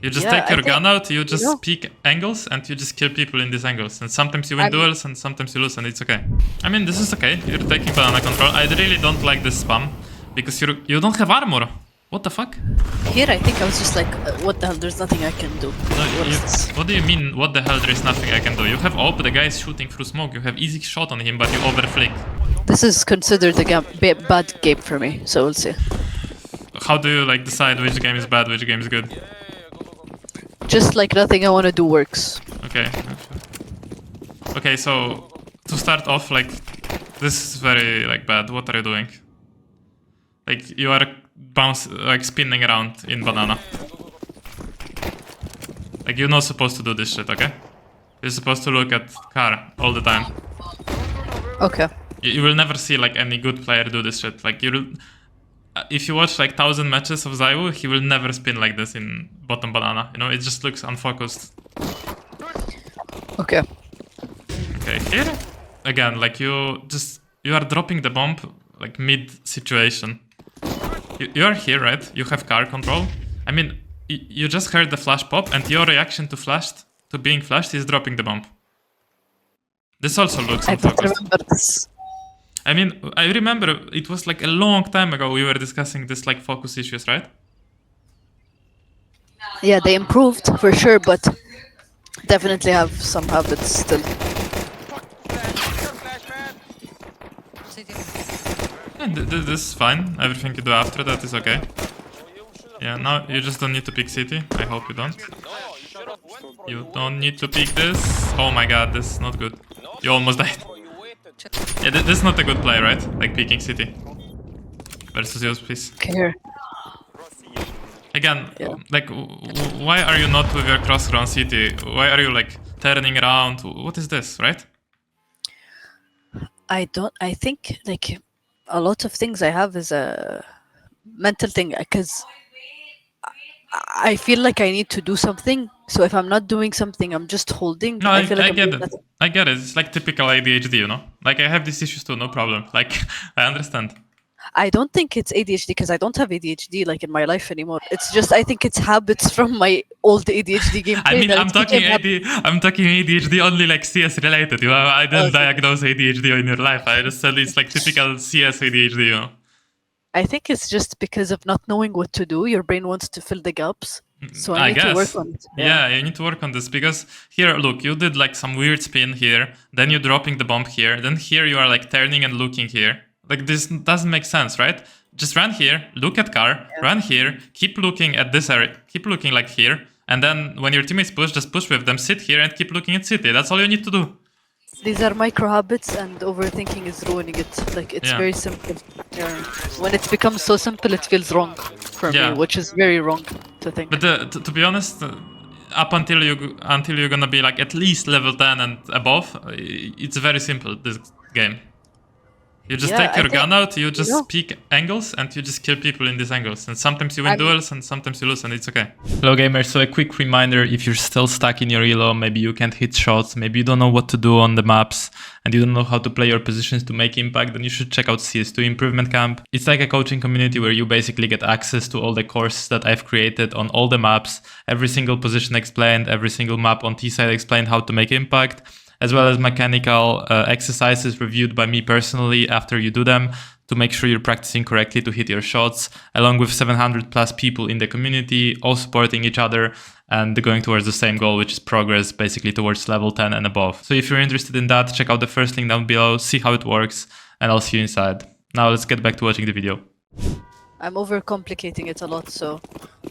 You just Yeah, take your I think, gun out, you you just know, pick angles, and you just kill people in these angles. And sometimes you win duels, and sometimes you lose, and it's okay. I mean, this is okay. You're taking banana control. I really don't like this spam, because you don't have armor. What the fuck? here I think I was just like, what the hell, there's nothing I can do. No, What is this? what do you mean, what the hell, there is nothing I can do? You have AWP, the guy is shooting through smoke, you have easy shot on him, but you overflick. This is considered a bad game for me, so we'll see. How do you like decide which game is bad, which game is good? Just like nothing I want to do works. Okay. Okay, so to start off, like, this is very like bad. What are you doing? Like, you are spinning around in banana. Like, you're not supposed to do this shit, okay? You're supposed to look at car all the time. Okay. You will never see like any good player do this shit. Like, if you watch like 1,000 matches of Zaiwu, he will never spin like this in bottom banana. You know, it just looks unfocused. Okay. Okay, here again, like you are dropping the bomb like mid situation. You are here, right? You have car control. I mean, you just heard the flash pop, and your reaction to being flashed is dropping the bomb. This also looks I don't unfocused. remember this. I mean, I remember it was like a long time ago we were discussing this like focus issues, right? Yeah, they improved for sure, but definitely have some habits still. Yeah, this is fine. Everything you do after that is okay. Yeah, now you just don't need to pick city. I hope you don't. You don't need to pick this. Oh my god, this is not good. You almost died. Yeah, this is not a good play, right? Like picking city. Versus yours, please. Okay, here. Again, Yeah. like, why are you not with your crosshair on city? Why are you like turning around? What is this, right? I think like a lot of things I have is a mental thing because I feel like I need to do something. So if I'm not doing something, I'm just holding. No, I feel like I I'm get doing it. nothing. I get it. It's like typical ADHD, you know? Like, I have these issues too, no problem. Like, I understand. I don't think it's ADHD because I don't have ADHD like in my life anymore. It's just I think it's habits from my old ADHD gameplay. I mean, that I'm it talking became I'm talking ADHD only like CS related. You know, I didn't Okay. diagnose ADHD in your life. I just said it's like typical CS ADHD, you know? I think it's just because of not knowing what to do. Your brain wants to fill the gaps. So I need to work on it. Yeah, you need to work on this because here, look, you did like some weird spin here, then you're dropping the bomb here, then here you are like turning and looking here. Like, this doesn't make sense, right? Just run here, look at car, run here, keep looking at this area, keep looking like here, and then when your teammates push, just push with them, sit here and keep looking at city. That's all you need to do. These are micro habits, and overthinking is ruining it. Like it's Yeah. very simple. Yeah. When it becomes so simple, it feels wrong for Yeah. me, which is very wrong to think. But to be honest, up until you're gonna be like at least level 10 and above, it's very simple, this game. You just Yeah, take your I think- gun out, you just know. pick angles, and you just kill people in these angles. And sometimes you win duels, and sometimes you lose, and it's okay. Hello gamers, so a quick reminder, if you're still stuck in your elo, maybe you can't hit shots, maybe you don't know what to do on the maps, and you don't know how to play your positions to make impact, then you should check out CS2 Improvement Camp. It's like a coaching community where you basically get access to all the courses that I've created on all the maps, every single position explained, every single map on T-side explained how to make impact, as well as mechanical exercises reviewed by me personally after you do them to make sure you're practicing correctly to hit your shots, along with 700 plus people in the community, all supporting each other and going towards the same goal, which is progress, basically towards level 10 and above. So if you're interested in that, check out the first link down below, see how it works, and I'll see you inside. Now let's get back to watching the video. I'm overcomplicating it a lot, so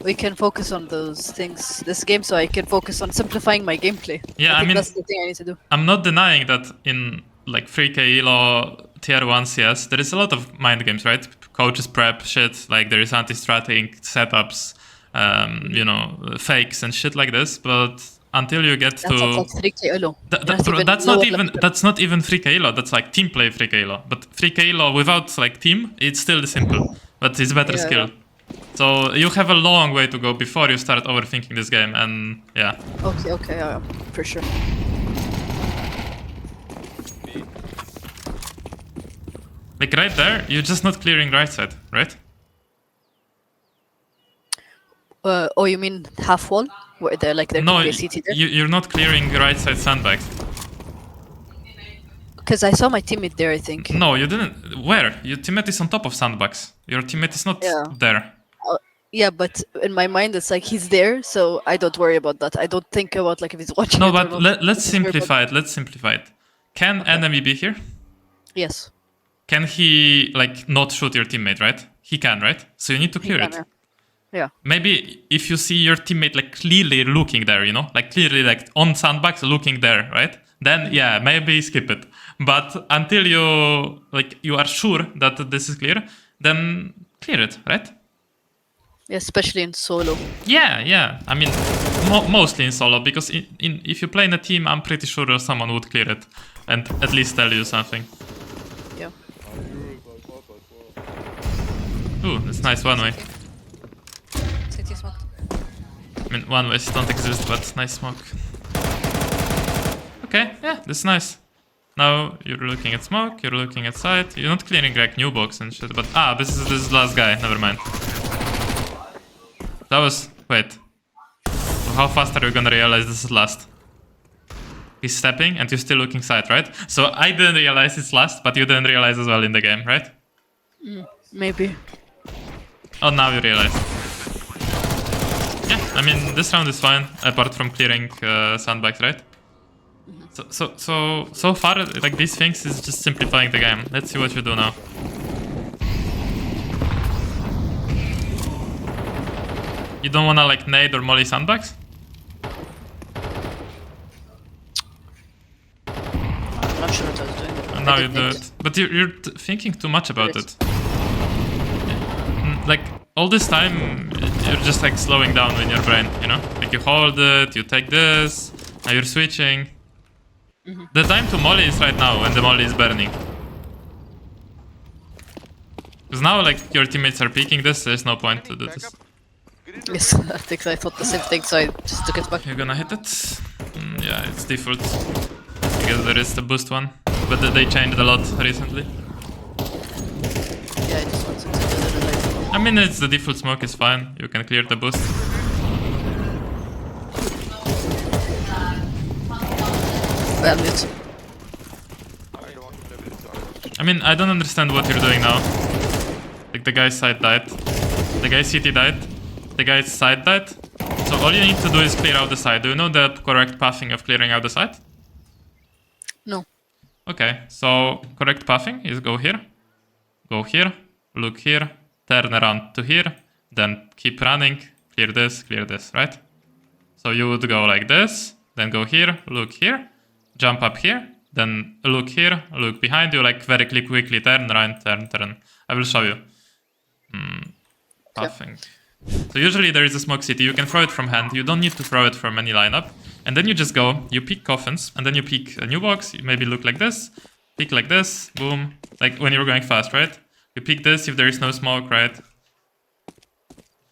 we can focus on those things this game, so I can focus on simplifying my gameplay. Yeah, I I think mean, that's the thing I need to do. I'm not denying that in like 3K elo tier 1 CS, there is a lot of mind games, right? Coaches prep shit, like there is anti-stratting setups, you know, fakes and shit like this, but until you get That's to... like 3K elo. Bro, that's not even 3K elo, that's like team play 3K elo. But 3K elo without like team, it's still simple, but it's better skill. So you have a long way to go before you start overthinking this game, and yeah. Okay, for sure. Like right there, you're just not clearing right side, right? Oh, you mean half wall? Where there there No, could be a CT there? you're not clearing right side sandbags. Because I saw my teammate there, I think. No, you didn't. Where? Your teammate is on top of sandbags. Your teammate is not Yeah. there. Yeah, but in my mind, it's like he's there, so I don't worry about that. I don't think about like if he's watching No, it or but not. let's It's very simplify it. Let's simplify it. Can enemy be here? Yes. Can he like not shoot your teammate, right? He can, right? So you need to clear it. Yeah. Yeah. Maybe if you see your teammate like clearly looking there, you know, like clearly like on sandbags looking there, right? Then yeah, maybe skip it. But until you are sure that this is clear, then clear it, right? Yeah, especially in solo. Yeah. I mean, mostly in solo, because if you play in a team, I'm pretty sure someone would clear it and at least tell you something. Yeah. Ooh, that's nice one way. CT smoke. I mean, one ways don't exist, but nice smoke. Okay, yeah, that's nice. Now you're looking at smoke, you're looking at side. You're not clearing like new box and shit, but this is last guy. Never mind. That was wait. How fast are you gonna realize this is last? He's stepping and you're still looking side, right? So I didn't realize it's last, but you didn't realize as well in the game, right? Maybe. Oh, now you realize. Yeah, I mean this round is fine, apart from clearing sandbags, right? So far, like these things is just simplifying the game. Let's see what you do now. You don't wanna like nade or molly sandbags? I'm not sure what I was doing. And now you do it. But you're thinking too much about it. Like all this time, you're just like slowing down in your brain, you know? Like you hold it, you take this, now you're switching. The time to molly is right now when the molly is burning. Because now like your teammates are peeking this, there's no point to do this. Yes, I think I thought the same thing, so I just took it back. You're gonna hit it? Yeah, it's default. I guess there is the boost one. But they changed a lot recently. Yeah, I just wanted to do the like. I mean, it's the default smoke is fine. You can clear the boost. Well, mute. I mean, I don't understand what you're doing now. Like, the guy's side died. The guy's CT died. The guy's side died. So all you need to do is clear out the side. Do you know the correct pathing of clearing out the side? No. Okay, so correct pathing is go here, look here, turn around to here, then keep running, clear this, right? So you would go like this, then go here, look here, jump up here, then look here, look behind you, like very quickly turn, run, turn. I will show you. Pathing. So usually there is a smoke city, you can throw it from hand, you don't need to throw it from any lineup. And then you just go, you pick coffins, and then you pick a new box, you maybe look like this, pick like this, boom. Like when you're going fast, right? You pick this if there is no smoke, right?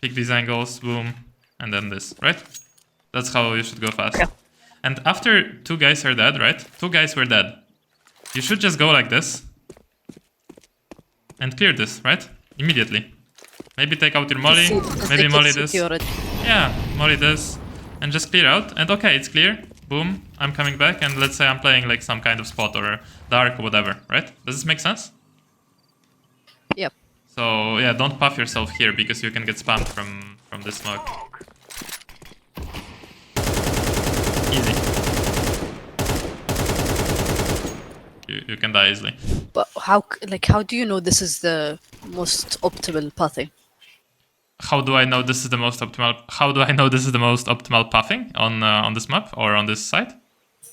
Pick these angles, boom, and then this, right? That's how you should go fast. Yeah. And after two guys are dead, right? Two guys were dead. You should just go like this and clear this, right? Immediately. Maybe take out your molly, maybe molly this. Yeah, molly this. And just clear out, and okay, it's clear. Boom, I'm coming back, and let's say I'm playing like some kind of spot or dark or whatever, right? Does this make sense? Yep. So yeah, don't puff yourself here because you can get spammed from this smoke. Easy. You can die easily. But how do you know this is the most optimal pathing? How do I know this is the most optimal? How do I know this is the most optimal pathing on this map or on this site?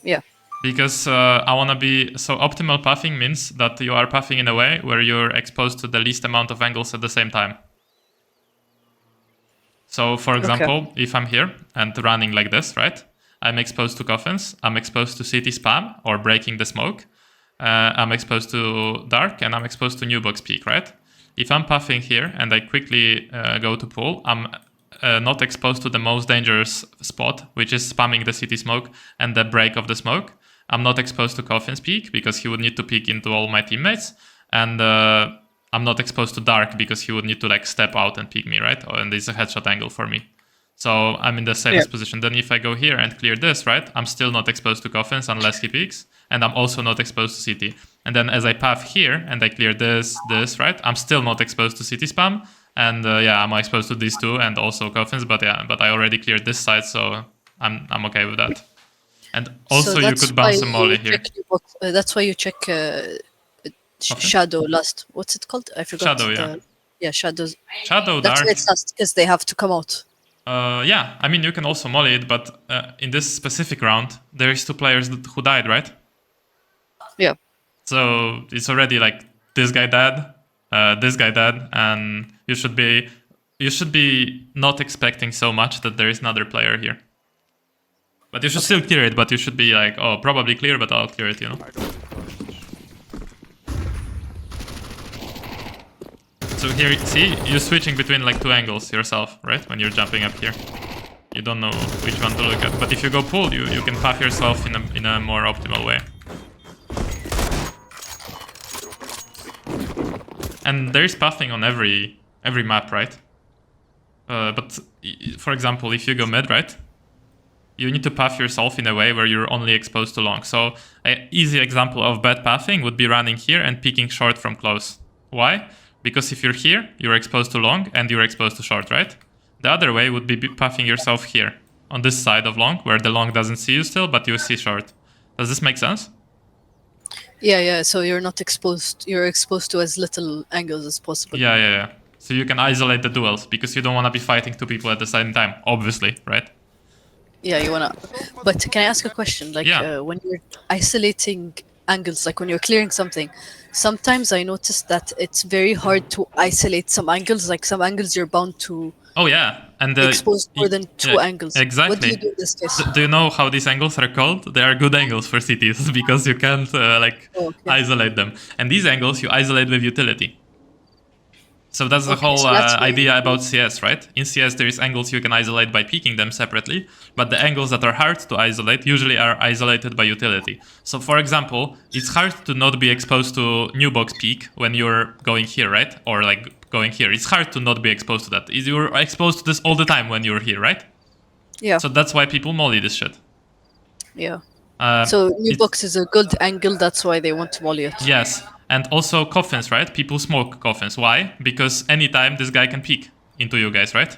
Yeah. Because I wanna be so optimal pathing means that you are pathing in a way where you're exposed to the least amount of angles at the same time. So, for example, if I'm here and running like this, right? I'm exposed to coffins. I'm exposed to city spam or breaking the smoke. I'm exposed to dark and I'm exposed to new box peak, right? If I'm pathing here and I quickly go to pool, I'm not exposed to the most dangerous spot, which is spamming the city smoke and the break of the smoke. I'm not exposed to Coffin's peek because he would need to peek into all my teammates. And I'm not exposed to dark because he would need to like step out and peek me, right? And it's a headshot angle for me. So I'm in the safest position. Then if I go here and clear this, right, I'm still not exposed to coffins unless he peeks, and I'm also not exposed to CT. And then as I path here and I clear this, right, I'm still not exposed to CT spam. And I'm exposed to these two and also coffins, but I already cleared this side, so I'm okay with that. And also you could bounce a molly here. That's why you check shadow last. What's it called? I forgot. Shadow, yeah. Shadows. Shadow, That's dark. why it's last, because they have to come out. I mean, you can also molly it, but in this specific round, there is 2 players who died, right? Yeah. So it's already like this guy dead, this guy dead, and you should be not expecting so much that there is another player here. But you should still clear it, but you should be like, oh, probably clear, but I'll clear it, you know? So here, see, you're switching between like 2 angles yourself, right? When you're jumping up here. You don't know which one to look at. But if you go pull, you can path yourself in a more optimal way. And there is pathing on every map, right? But for example, if you go mid, right? You need to path yourself in a way where you're only exposed to long. So an easy example of bad pathing would be running here and peeking short from close. Why? Because if you're here, you're exposed to long and you're exposed to short, right? The other way would be pathing yourself here, on this side of long, where the long doesn't see you still, but you see short. Does this make sense? Yeah. So you're not exposed. You're exposed to as little angles as possible. Yeah. So you can isolate the duels, because you don't want to be fighting 2 people at the same time, obviously, right? Yeah, you wanna. But can I ask a question? Like, when you're isolating angles, like when you're clearing something, sometimes I notice that it's very hard to isolate some angles. Like some angles you're bound to. Oh yeah, and expose more than 2 angles. Exactly. What do you do in this case? Do you know how these angles are called? They are good angles for CTs because you can't isolate them. And these angles you isolate with utility. So that's the whole idea about CS, right? In CS, there is angles you can isolate by peeking them separately, but the angles that are hard to isolate usually are isolated by utility. So for example, it's hard to not be exposed to new box peek when you're going here, right? Or like going here. It's hard to not be exposed to that. You're exposed to this all the time when you're here, right? Yeah. So that's why people molly this shit. Yeah. So new box is a good angle, that's why they want to molly it. Yes. And also coffins, right? People smoke coffins. Why? Because anytime this guy can peek into you guys, right?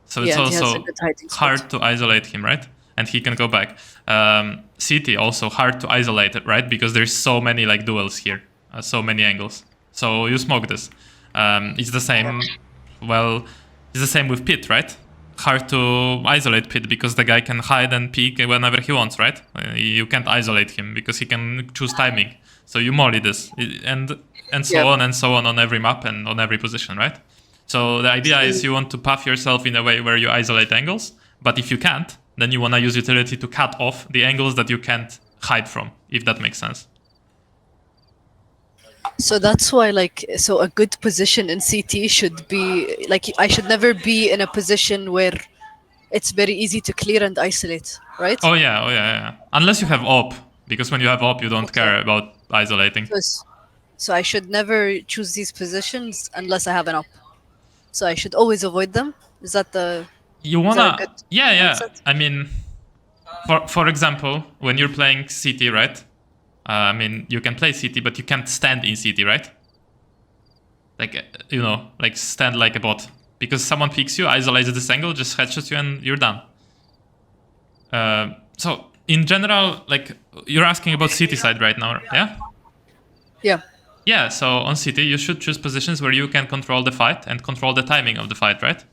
So it's also hard to isolate him, right? And he can go back. CT also hard to isolate it, right? Because there's so many like duels here, so many angles. So you smoke this. It's the same. Well, it's the same with pit, right? Hard to isolate pit because the guy can hide and peek whenever he wants, right? You can't isolate him because he can choose timing. So you molly this and so on every map and on every position, right? So the idea is you want to path yourself in a way where you isolate angles, but if you can't, then you want to use utility to cut off the angles that you can't hide from, if that makes sense. So that's why, so a good position in CT should be, I should never be in a position where it's very easy to clear and isolate, right? Oh yeah. Unless you have op, because when you have op, you don't care about isolating. So I should never choose these positions unless I have an op. So I should always avoid them. Is that the... You wanna... Yeah. I mean, for example, when you're playing CT, right? I mean, you can play CT, but you can't stand in CT, right? Like stand like a bot. Because someone picks you, isolates this angle, just headshots you, and you're done. So, in general, you're asking about CT side right now, yeah? Yeah. Yeah, so on CT, you should choose positions where you can control the fight and control the timing of the fight, right?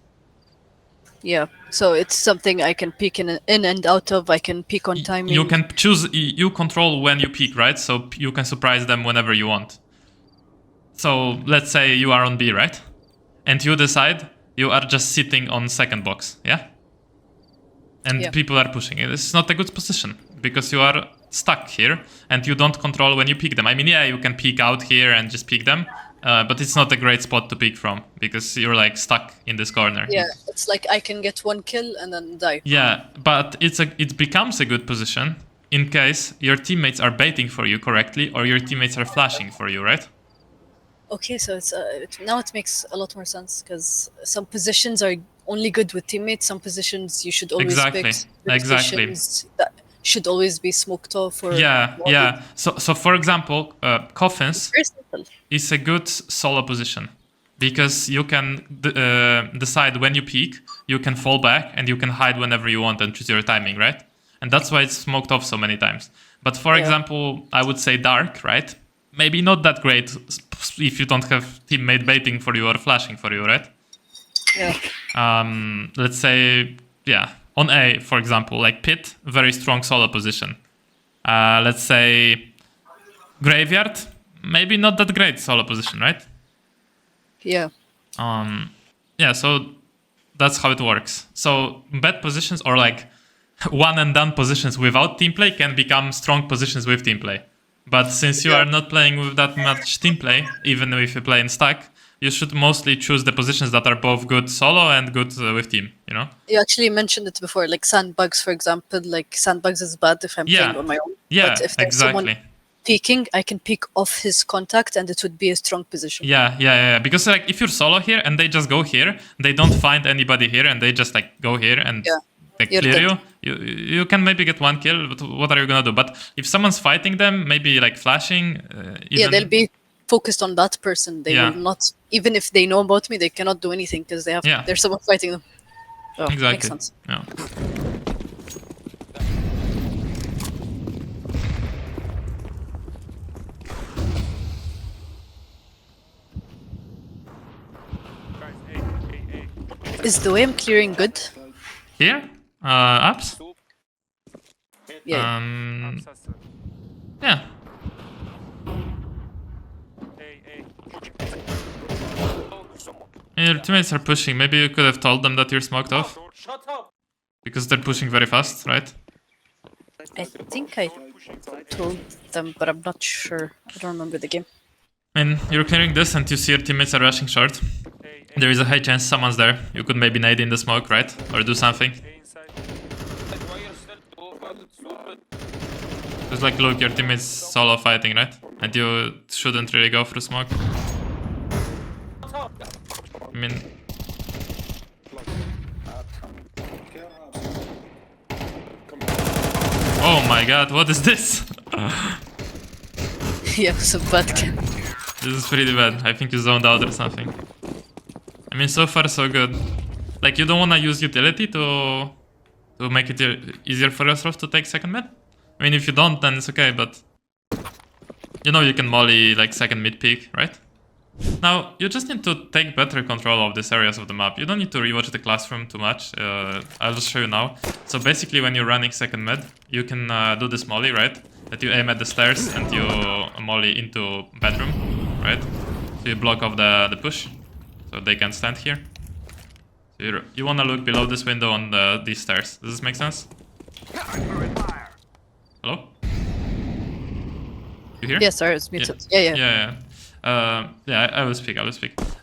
Yeah, so it's something I can peek in and out of. I can peek on timing. You can choose, you control when you peek, right? So you can surprise them whenever you want. So let's say you are on B, right? And you decide you are just sitting on second box, yeah? And people are pushing it. It's not a good position because you are stuck here and you don't control when you peek them. I mean, yeah, you can peek out here and just peek them. But it's not a great spot to peek from because you're stuck in this corner. Yeah, it's like I can get one kill and then die. Yeah, but it becomes a good position in case your teammates are baiting for you correctly or your teammates are flashing for you, right? Okay, so it's now it makes a lot more sense because some positions are only good with teammates. Some positions you should always Exactly. pick. Some Exactly. positions that should always be smoked off or Yeah, walled. yeah. So for example, coffins Very simple. is a good solo position because you can decide when you peek, you can fall back, and you can hide whenever you want and choose your timing, right? And that's why it's smoked off so many times. But for Yeah. example, I would say dark, right? Maybe not that great if you don't have teammate baiting for you or flashing for you, right? Yeah. Let's say, yeah, on A, for example, like pit, very strong solo position. Let's say graveyard, maybe not that great solo position, right? Yeah. Yeah, so that's how it works. So bad positions or like one and done positions without team play can become strong positions with team play. But since you Yeah. are not playing with that much team play, even if you play in stack, you should mostly choose the positions that are both good solo and good with team, you know? You actually mentioned it before, like sandbags, for example. Like sandbags is bad if I'm playing on my own. Yeah, But if there's someone exactly. peeking, I can peek off his contact, and it would be a strong position. Yeah. Because like if you're solo here and they just go here, they don't find anybody here, and they just like go here and Yeah. they You're clear dead. you can maybe get one kill, but what are you gonna do? But if someone's fighting them, maybe like flashing, Yeah, even, they'll be focused on that person. They Yeah. will not, even if they know about me, they cannot do anything because they have. Yeah. There's someone fighting them. Oh, exactly. makes sense. Yeah. Is the way I'm clearing good? Here, apps. Yeah. Yeah. Your teammates are pushing. Maybe you could have told them that you're smoked off. Because they're pushing very fast, right? I think I told them, but I'm not sure. I don't remember the game. I mean, you're clearing this and you see your teammates are rushing short. There is a high chance someone's there. You could maybe nade in the smoke, right? Or do something. Just like, look, your teammate's solo fighting, right? And you shouldn't really go through smoke. I mean... Oh my god, what is this? Yeah, so bad game. This is pretty bad. I think you zoned out or something. I mean, so far so good. Like, you don't want to use utility to make it easier for yourself to take second mid? I mean, if you don't, then it's okay, but... You know you can molly, like, second mid peak, right? Now, you just need to take better control of these areas of the map. You don't need to rewatch the classroom too much. I'll just show you now. So basically, when you're running second mid, you can do this molly, right? That you aim at the stairs and you molly into bedroom, right? So you block off the push, so they can stand here. So you want to look below this window on these stairs. Does this make sense? Hello? You hear? Yeah, sorry, it's muted. Yeah. Yeah, I will speak.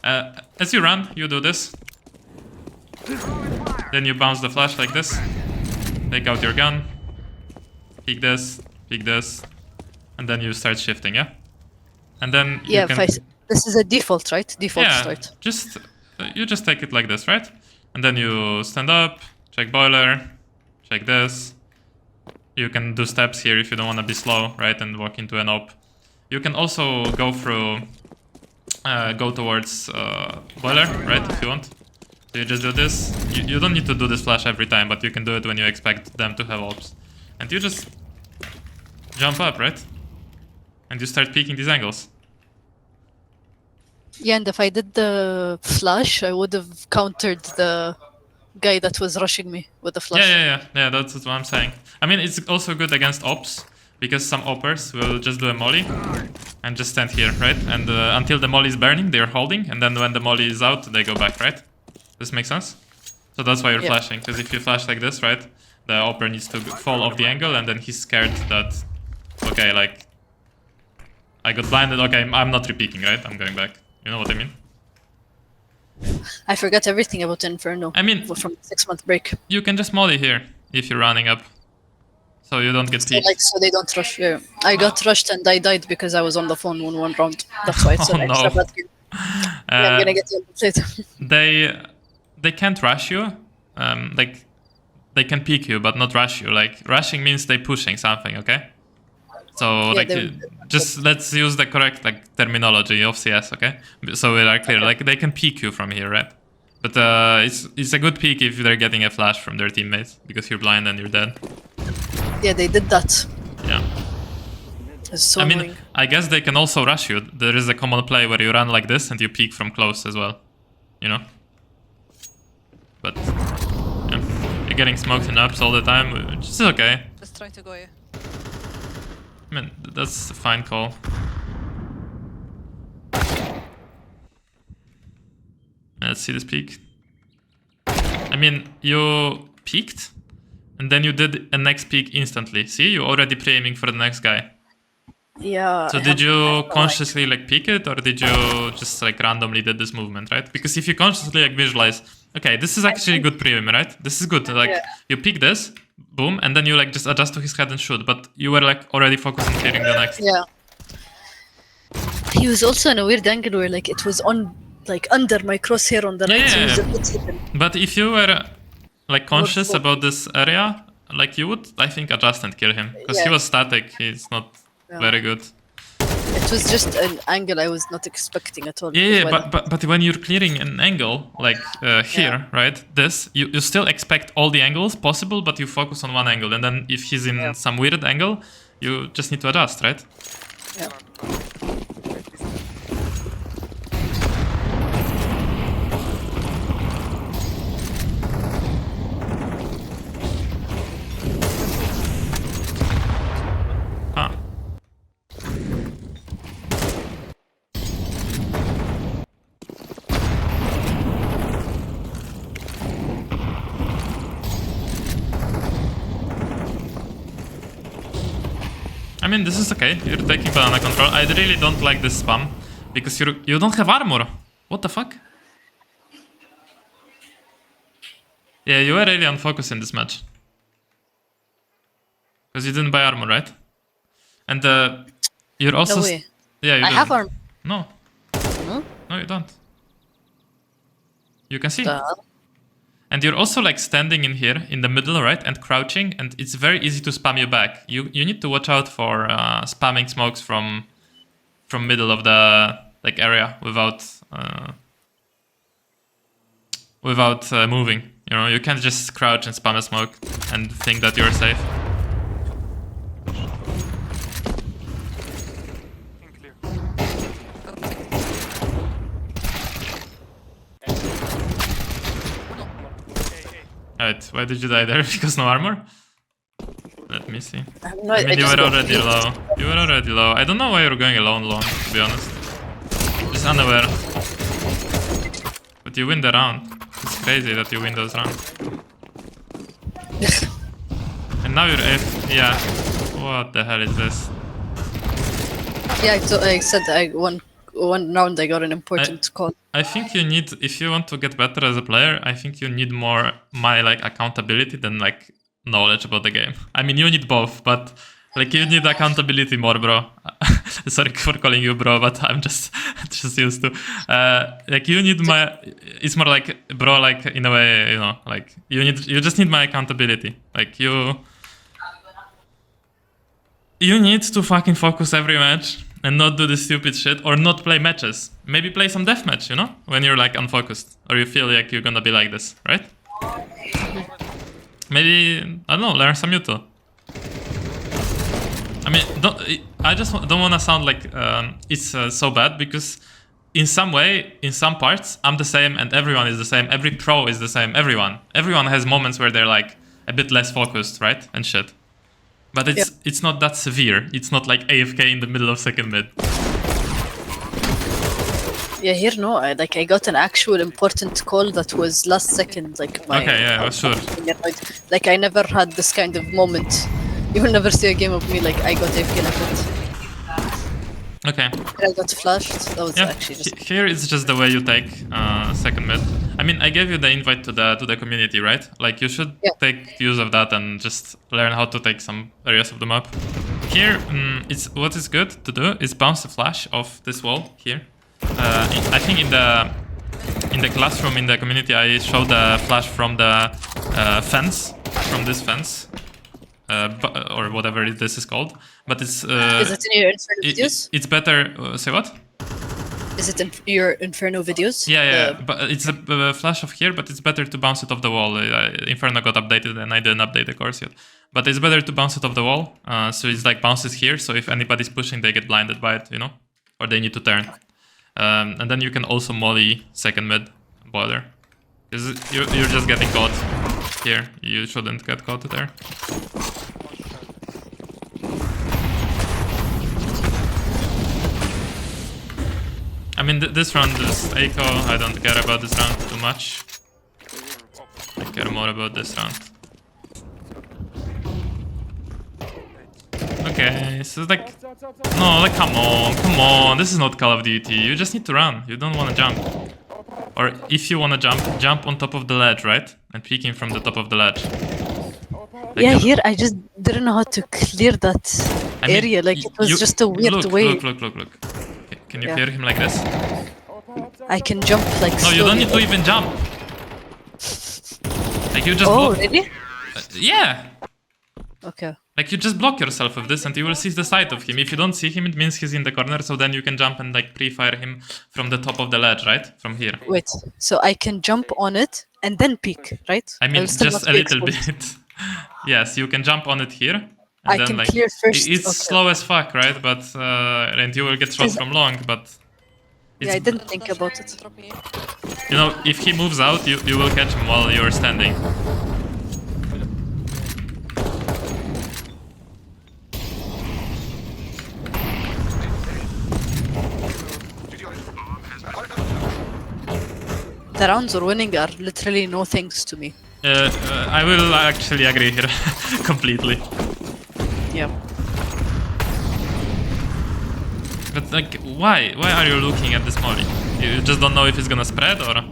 As you run, you do this. Then you bounce the flash like this. Take out your gun. Peek this, and then you start shifting, yeah? And then Yeah, you can... this is a default, right? Default start. You just take it like this, right? And then you stand up, check boiler, check this. You can do steps here if you don't want to be slow, right? And walk into an op. You can also go through, go towards boiler, right? If you want. So you just do this. You don't need to do this flash every time, but you can do it when you expect them to have ops. And you just jump up, right? And you start peeking these angles. Yeah, and if I did the flash, I would have countered the guy that was rushing me with the flash. Yeah, that's what I'm saying. I mean, it's also good against ops, because some oppers will just do a molly and just stand here, right? And until the molly is burning, they're holding, and then when the molly is out, they go back, right? This makes sense? So that's why you're flashing, because if you flash like this, right, the opper needs to fall off the angle, and then he's scared that, okay, like, I got blinded, okay, I'm not repeating, right? I'm going back. You know what I mean? I forgot everything about Inferno. I mean, from 6-month break. You can just molly here if you're running up, so you don't get peeked. So they don't rush. Yeah. I got rushed and I died because I was on the phone one round. That's why it's an extra bad game. Yeah, I'm gonna get you later. they can't rush you. Like they can peek you, but not rush you. Like rushing means they pushing something. Okay. So like just let's use the correct like terminology of CS. Okay. So we are clear. Okay. Like they can peek you from here, right? But it's a good peek if they're getting a flash from their teammates because you're blind and you're dead. Yeah, they did that. Yeah. It's so I mean, annoying. I guess they can also rush you. There is a common play where you run like this and you peek from close as well. You know? But, yeah. You're getting smoked and ups all the time, which is okay. Let's try to go here. I mean, that's a fine call. Let's see this peek. I mean, you peeked, and then you did a next peek instantly. See, you're already pre-aiming for the next guy. Yeah. So did you consciously like peek it, or did you just like randomly did this movement, right? Because if you consciously like visualize, okay, this is actually a good pre-aim, right? This is good. Like you peek this, boom, and then you like just adjust to his head and shoot. But you were like already focused on clearing the next. Yeah. He was also in a weird angle where like it was on, like under my crosshair on the right. So it was a bit hidden. But if you were like conscious about this area, like you would, I think, adjust and kill him because he was static. He's not very good. It was just an angle I was not expecting at all. Yeah, but when you're clearing an angle like here, right? This you still expect all the angles possible, but you focus on one angle, and then if he's in some weird angle, you just need to adjust, right? Yeah. I mean, this is okay. You're taking banana control. I really don't like this spam because you don't have armor. What the fuck? Yeah, you were really unfocused in this match because you didn't buy armor, right? And you're also No way. Yeah, you I do. have armor. No. No, you don't. You can see. And you're also like standing in here in the middle, right? And crouching, and it's very easy to spam you back. You need to watch out for spamming smokes from middle of the like area without moving. You know, you can't just crouch and spam a smoke and think that you're safe. Alright, why did you die there? Because no armor? Let me see. I mean, you were already low. You were already low. I don't know why you're going alone long, to be honest. Just unaware. But you win the round. It's crazy that you win those rounds. And now you're F. Yeah. What the hell is this? Yeah, I said I won one round. I got an important call. I think you need, if you want to get better as a player, I think you need more my like accountability than like knowledge about the game. I mean, you need both, but like you need accountability more, bro. Sorry for calling you bro, but I'm just used to. Like you need my. It's more like bro, like in a way, you know, like you just need my accountability. Like you need to fucking focus every match and not do this stupid shit or not play matches. Maybe play some deathmatch, you know, when you're like unfocused or you feel like you're gonna be like this, right? Maybe, I don't know, learn some Mewtwo. I mean, I just don't want to sound like it's so bad, because in some way, in some parts, I'm the same and everyone is the same. Every pro is the same. Everyone has moments where they're like a bit less focused, right? And shit. But it's not that severe. It's not like AFK in the middle of second mid. Yeah, here no. I got an actual important call that was last second. Like my. Okay, yeah, sure. Like I never had this kind of moment. You will never see a game of me like I got AFK like that. Okay. I got flashed. That was actually just. Here it's just the way you take second mid. I mean, I gave you the invite to the community, right? Like you should take use of that and just learn how to take some areas of the map. Here, what is good to do is bounce the flash off this wall here. I think in the in the classroom, in the community, I showed a flash from the fence, from this fence, or whatever this is called. But it's... Is it in your Inferno videos? It's better... say what? Is it in your Inferno videos? Yeah, but it's a flash of here, but it's better to bounce it off the wall. Inferno got updated and I didn't update the course yet. But it's better to bounce it off the wall, so it's like bounces here, so if anybody's pushing, they get blinded by it, you know? Or they need to turn. And then you can also molly second mid boiler. Because you're just getting caught here. You shouldn't get caught there. I mean, this round is Echo. I don't care about this round too much. I care more about this round. Okay, so it's like... No, like, come on. This is not Call of Duty. You just need to run. You don't want to jump. Or if you want to jump on top of the ledge, right? And peeking from the top of the ledge. Like, yeah, here I just didn't know how to clear that area. Like, it was just a weird way. Look. Can you clear him like this? I can jump like No, you don't need to even jump. Like you just block. Really? Yeah. Okay. Like you just block yourself with this and you will see the side of him. If you don't see him, it means he's in the corner, so then you can jump and like pre-fire him from the top of the ledge, right? From here. Wait, so I can jump on it and then peek, right? I mean, just a little bit. Yes, you can jump on it here. And I then, can like, clear first. It's slow as fuck, right? But and you will get shot from long, but... Yeah, I didn't think about it. You know, if he moves out, you will catch him while you're standing. The rounds we're winning are literally no thanks to me. I will actually agree here completely. Yeah. But like, why? Why are you looking at this molly? You just don't know if it's gonna spread or?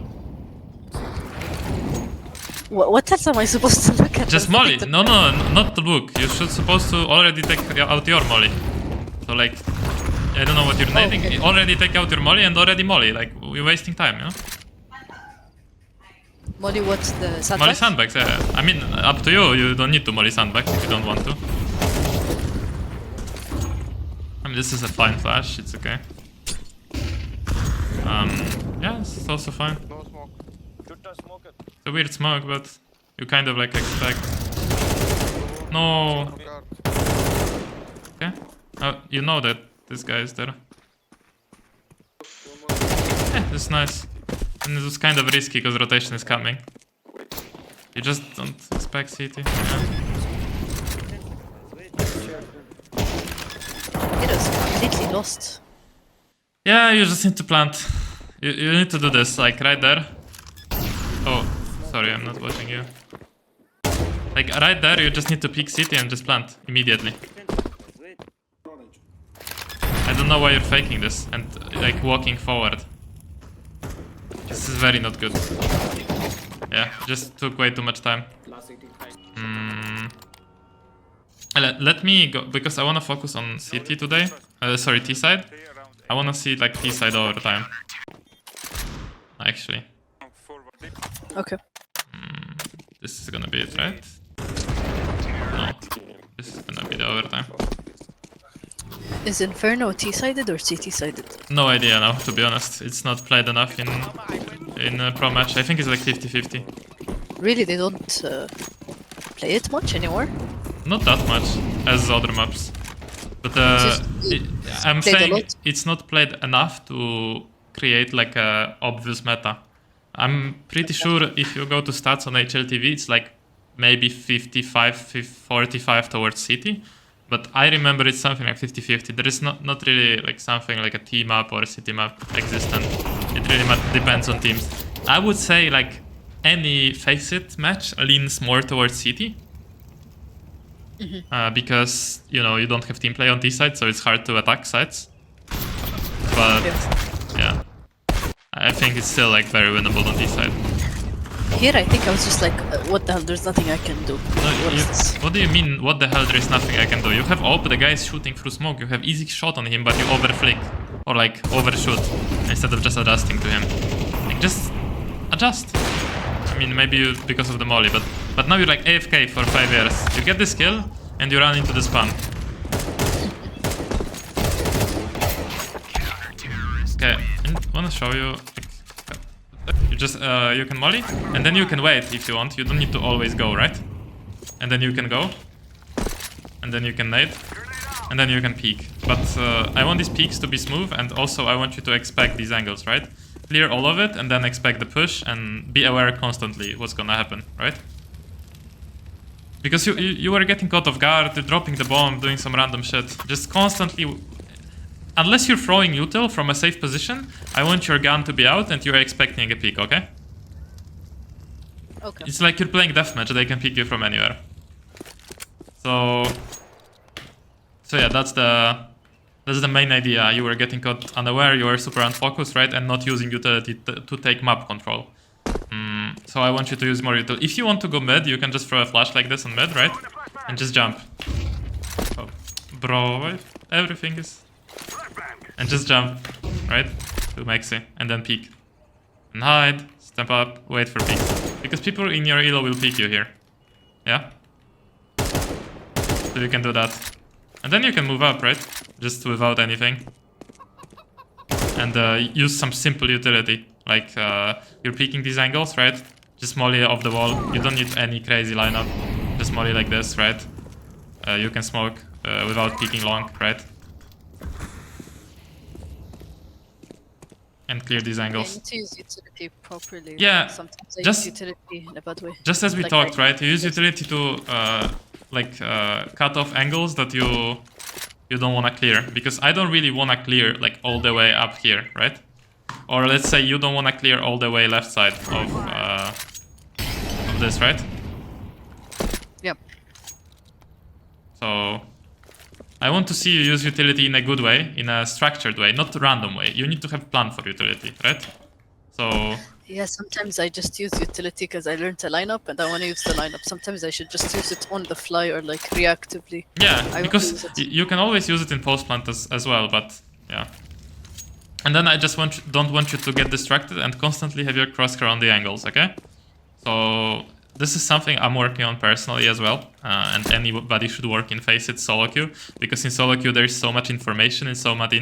What else am I supposed to look at? Just molly. No, not to look. You should supposed to already take out your molly. So like, I don't know what you're nading. Okay. Already take out your molly and already molly. Like, we're wasting time, you know? Molly, what's the sandbag? Molly sandbags, yeah. I mean, up to you. You don't need to molly sandbags if you don't want to. I mean, this is a fine flash. It's okay. Yeah, it's also fine. No smoke. Should I smoke it? It's a weird smoke, but you kind of like expect. No. Okay. Oh, you know that this guy is there. Yeah, this is nice. And it was kind of risky because rotation is coming. You just don't expect CT. Yeah. It was completely lost. Yeah, you just need to plant. You need to do this, like right there. Oh, sorry, I'm not watching you. Like right there, you just need to peek city and just plant immediately. I don't know why you're faking this and like walking forward. This is very not good. Yeah, just took way too much time. Let me go, because I want to focus on CT today. Sorry, T side. I want to see like T side over time. Actually. Okay. This is gonna be it, right? No. This is gonna be the overtime. Is Inferno T-sided or CT-sided? No idea now, to be honest. It's not played enough in a pro match. I think it's like 50-50. Really, they don't play it much anymore? Not that much as other maps. But I'm saying it's not played enough to create like a obvious meta. I'm pretty sure if you go to stats on HLTV, it's like maybe 45 towards City. But I remember it's something like 50-50. There is not really like something like a T map or a City map existent. It really depends on teams. I would say like any face-it match leans more towards City. Because, you know, you don't have team play on T side, so it's hard to attack sides. But yeah, I think it's still like very winnable on T side. Here, I think I was just like, what the hell, there's nothing I can do. What do you mean, what the hell, there is nothing I can do? You have AWP, the guy is shooting through smoke, you have easy shot on him, but you overflick. Or like, overshoot, instead of just adjusting to him. Like, Like, just adjust. I mean, maybe you, because of the molly, but now you're like AFK for 5 years. You get this kill, and you run into the spawn. Okay, I wanna show you. You just, you can molly, and then you can wait if you want. You don't need to always go, right? And then you can go. And then you can nade. And then you can peek. But I want these peeks to be smooth, and also I want you to expect these angles, right? Clear all of it, and then expect the push, and be aware constantly what's gonna happen, right? Because you are getting caught off guard, dropping the bomb, doing some random shit. Just constantly... Unless you're throwing util from a safe position, I want your gun to be out and you're expecting a peek, okay? Okay. It's like you're playing deathmatch, they can peek you from anywhere. So yeah, that's the main idea. You were getting caught unaware, you were super unfocused, right? And not using utility to take map control. So I want you to use more utility. If you want to go mid, you can just throw a flash like this on mid, right? And just jump. Oh, bro, everything is... And just jump, right? To maxi, and then peek. And hide, step up, wait for peek. Because people in your elo will peek you here. Yeah? So you can do that. And then you can move up, right? Just without anything. And use some simple utility. Like, you're peeking these angles, right? Just molly off the wall. You don't need any crazy lineup. Just molly like this, right? You can smoke without peeking long, right? And clear these angles. I need to use utility properly. Yeah, Sometimes I just- use utility in a bad way. Just as we Like talked, right? You use utility to cut off angles that you don't want to clear, because I don't really want to clear like all the way up here, right? Or let's say you don't want to clear all the way left side of this, right? Yep. So I want to see you use utility in a good way, in a structured way, not random way. You need to have plan for utility, right? So Yeah, sometimes I just use utility because I learned a lineup and I want to use the lineup. Sometimes I should just use it on the fly or like reactively. yeah, I because use it. you can always use it in post plant as well, but yeah. And then I just don't want you to get distracted and constantly have your crosshair on the angles, okay? So this is something I'm working on personally as well, and anybody should work in Face It soloQ, because in soloQ there is so much information and so much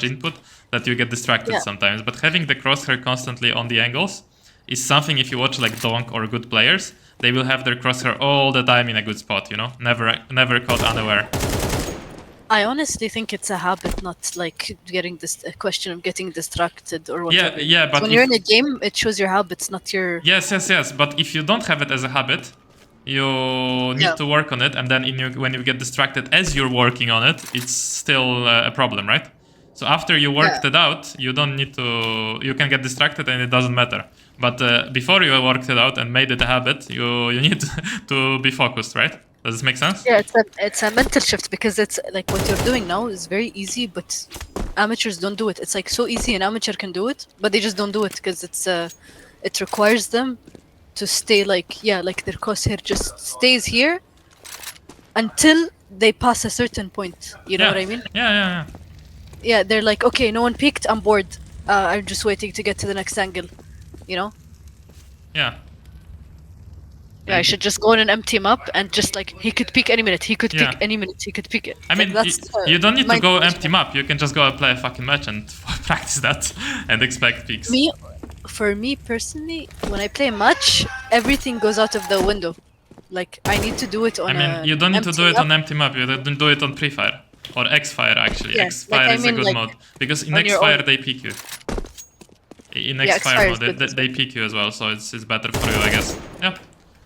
input that you get distracted sometimes. But having the crosshair constantly on the angles is something, if you watch like Donk or good players, they will have their crosshair all the time in a good spot, you know? Never caught unaware. I honestly think it's a habit, not like getting this a question of getting distracted or whatever. Yeah, but when you're in a game, it shows your habits, not your. Yes. But if you don't have it as a habit, you need to work on it, and then when you get distracted as you're working on it, it's still a problem, right? So after you worked it out, you don't need to. You can get distracted, and it doesn't matter. But before you worked it out and made it a habit, you need to be focused, right? Does this make sense? Yeah, it's a mental shift, because it's like what you're doing now is very easy, but amateurs don't do it. It's like so easy, an amateur can do it, but they just don't do it because it requires them to stay like their crosshair just stays here until they pass a certain point. You know what I mean? Yeah. Yeah, they're like, okay, no one peeked, I'm bored. I'm just waiting to get to the next angle. You know? Yeah. Yeah, I should just go on an empty map and just like, he could peek any minute, he could peek any minute, he could peek it. I mean, that's you don't need to go empty map. You can just go and play a fucking match and practice that and expect peeks. For me personally, when I play a match, everything goes out of the window. Like, I need to do it on you don't need to do it on empty map. You don't do it on pre-fire. Or X-Fire, actually. Yeah, X-Fire is a good mode. Because in X-Fire, they peek you. In X-Fire mode, they peek you as well, so it's better for you, I guess. Yeah.